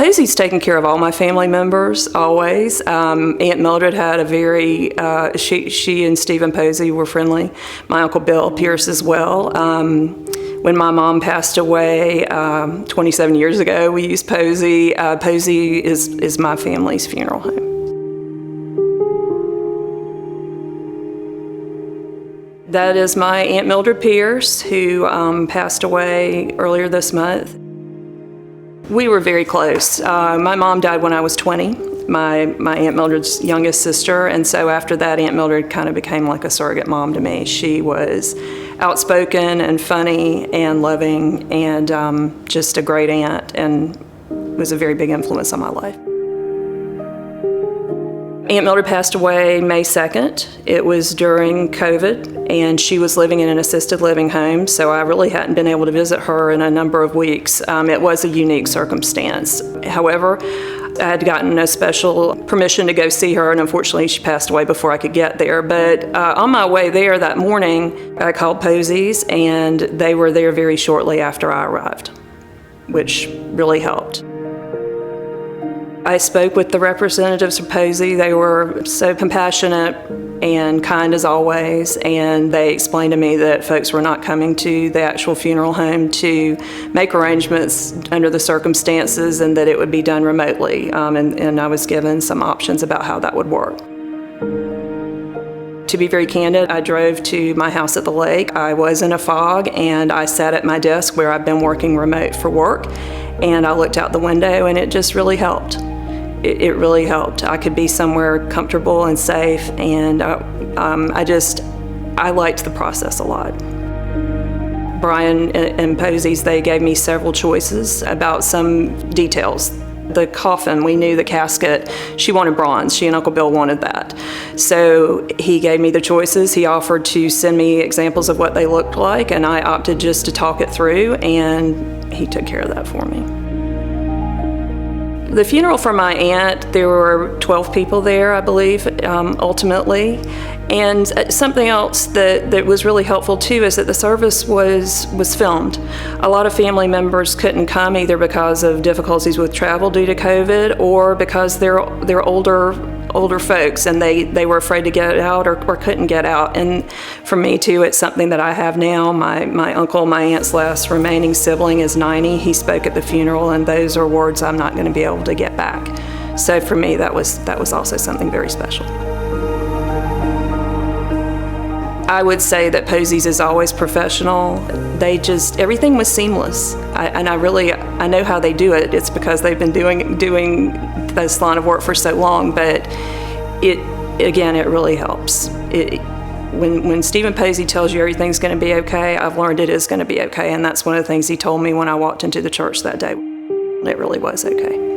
Posey's taken care of all my family members, always. Aunt Mildred had a very, she and Stephen Posey were friendly. My Uncle Bill Pierce as well. When my mom passed away 27 years ago, we used Posey. Posey is my family's funeral home. That is my Aunt Mildred Pierce, who passed away earlier this month. We were very close. My mom died when I was 20, my Aunt Mildred's youngest sister, and so after that, Aunt Mildred kind of became like a surrogate mom to me. She was outspoken and funny and loving and just a great aunt, and was a very big influence on my life. Aunt Mildred passed away May 2nd. It was during COVID, and she was living in an assisted living home, so I really hadn't been able to visit her in a number of weeks. It was a unique circumstance. However, I had gotten a special permission to go see her, and unfortunately she passed away before I could get there. But on my way there that morning, I called Posey's, and they were there very shortly after I arrived, which really helped. I spoke with the representatives from Posey. They were so compassionate and kind as always, and they explained to me that folks were not coming to the actual funeral home to make arrangements under the circumstances, and that it would be done remotely, and I was given some options about how that would work. To be very candid, I drove to my house at the lake. I was in a fog, and I sat at my desk where I've been working remote for work, and I looked out the window, and it just really helped. It really helped. I could be somewhere comfortable and safe, and I liked the process a lot. Brian and Posey's, they gave me several choices about some details. The coffin, we knew the casket, she wanted bronze. She and Uncle Bill wanted that. So he gave me the choices. He offered to send me examples of what they looked like, and I opted just to talk it through, and he took care of that for me. The funeral for my aunt, there were 12 people there, I believe, ultimately. And something else that was really helpful too is that the service was filmed. A lot of family members couldn't come either because of difficulties with travel due to COVID, or because they're older folks and they were afraid to get out or couldn't get out. And for me too, it's something that I have now. My uncle, my aunt's last remaining sibling, is 90. He spoke at the funeral, and those are words I'm not going to be able to get back. So for me, that was also something very special. I would say that Posey's is always professional. Everything was seamless. I know how they do it. It's because they've been doing this line of work for so long, but it really helps. When Stephen Posey tells you everything's going to be okay, I've learned it is going to be okay, and that's one of the things he told me when I walked into the church that day. It really was okay.